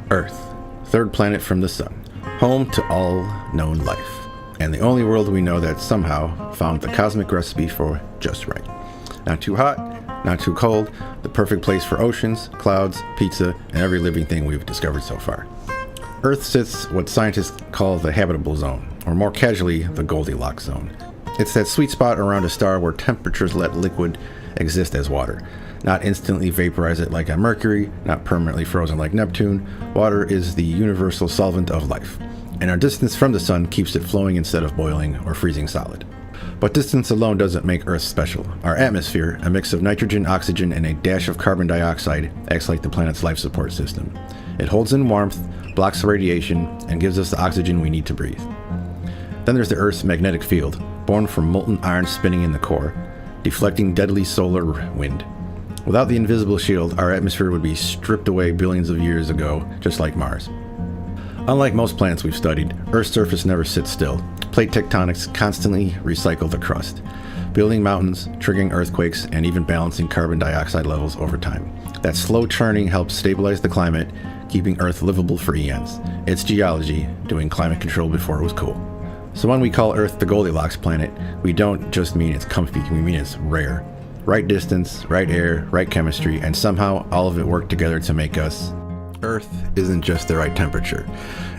Earth, third planet from the sun, home to all known life, and the only world we know that somehow found the cosmic recipe for just right. Not too hot, not too cold, the perfect place for oceans, clouds, pizza, and every living thing we've discovered so far. Earth sits what scientists call the habitable zone, or more casually, the Goldilocks zone. It's that sweet spot around a star where temperatures let liquid exist as water. Not instantly vaporize it like on Mercury, not permanently frozen like Neptune. Water is the universal solvent of life, and our distance from the sun keeps it flowing instead of boiling or freezing solid. But distance alone doesn't make Earth special. Our atmosphere, a mix of nitrogen, oxygen, and a dash of carbon dioxide, acts like the planet's life support system. It holds in warmth, blocks radiation, and gives us the oxygen we need to breathe. Then there's the Earth's magnetic field, born from molten iron spinning in the core, deflecting deadly solar wind. Without the invisible shield, our atmosphere would be stripped away billions of years ago, just like Mars. Unlike most planets we've studied, Earth's surface never sits still. Plate tectonics constantly recycle the crust, building mountains, triggering earthquakes, and even balancing carbon dioxide levels over time. That slow churning helps stabilize the climate, keeping Earth livable for eons. It's geology doing climate control before it was cool. So when we call Earth the Goldilocks planet, we don't just mean it's comfy, we mean it's rare. Right distance, right air, right chemistry, and somehow all of it worked together to make us. Earth isn't just the right temperature.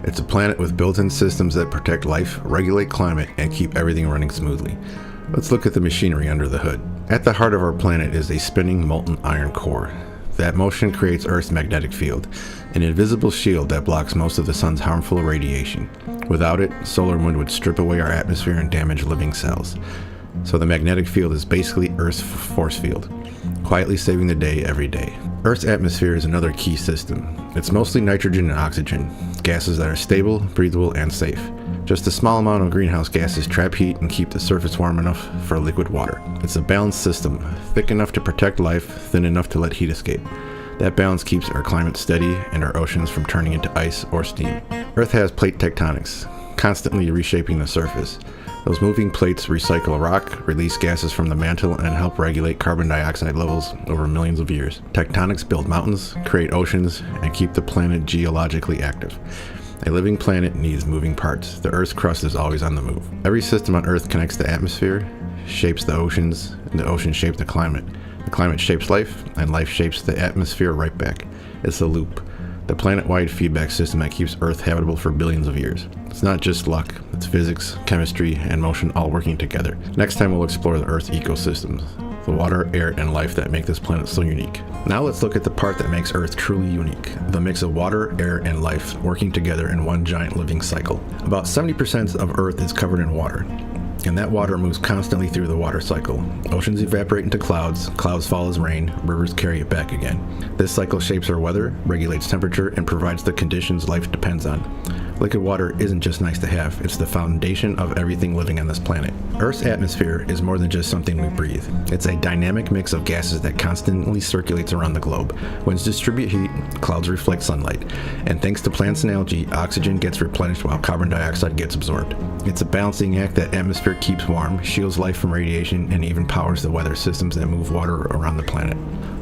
It's a planet with built-in systems that protect life, regulate climate, and keep everything running smoothly. Let's look at the machinery under the hood. At the heart of our planet is a spinning molten iron core. That motion creates Earth's magnetic field, an invisible shield that blocks most of the sun's harmful radiation. Without it, solar wind would strip away our atmosphere and damage living cells. So the magnetic field is basically Earth's force field, quietly saving the day every day. Earth's atmosphere is another key system. It's mostly nitrogen and oxygen, gases that are stable, breathable, and safe. Just a small amount of greenhouse gases trap heat and keep the surface warm enough for liquid water. It's a balanced system, thick enough to protect life, thin enough to let heat escape. That balance keeps our climate steady and our oceans from turning into ice or steam. Earth has plate tectonics, constantly reshaping the surface. Those moving plates recycle rock, release gases from the mantle, and help regulate carbon dioxide levels over millions of years. Tectonics build mountains, create oceans, and keep the planet geologically active. A living planet needs moving parts. The Earth's crust is always on the move. Every system on Earth connects the atmosphere, shapes the oceans, and the oceans shape the climate. The climate shapes life, and life shapes the atmosphere right back. It's a loop. The planet-wide feedback system that keeps Earth habitable for billions of years. It's not just luck, it's physics, chemistry, and motion all working together. Next time we'll explore the Earth's ecosystems, the water, air, and life that make this planet so unique. Now let's look at the part that makes Earth truly unique, the mix of water, air, and life working together in one giant living cycle. About 70% of Earth is covered in water, and that water moves constantly through the water cycle. Oceans evaporate into clouds, clouds fall as rain, rivers carry it back again. This cycle shapes our weather, regulates temperature, and provides the conditions life depends on. Liquid water isn't just nice to have, it's the foundation of everything living on this planet. Earth's atmosphere is more than just something we breathe. It's a dynamic mix of gases that constantly circulates around the globe. Winds distribute heat, clouds reflect sunlight, and thanks to plants and algae, oxygen gets replenished while carbon dioxide gets absorbed. It's a balancing act that atmosphere keeps warm, shields life from radiation, and even powers the weather systems that move water around the planet.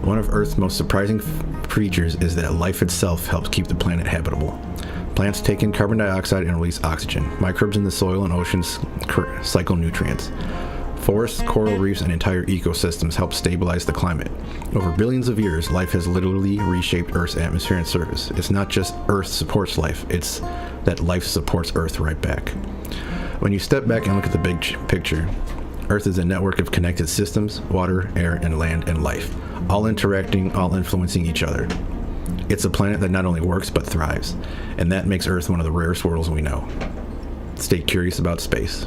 One of Earth's most surprising features is that life itself helps keep the planet habitable. Plants take in carbon dioxide and release oxygen. Microbes in the soil and oceans cycle nutrients. Forests, coral reefs, and entire ecosystems help stabilize the climate. Over billions of years, life has literally reshaped Earth's atmosphere and surface. It's not just Earth supports life, it's that life supports Earth right back. When you step back and look at the big picture, Earth is a network of connected systems, water, air, and land, and life, all interacting, all influencing each other. It's a planet that not only works, but thrives, and that makes Earth one of the rarest worlds we know. Stay curious about space.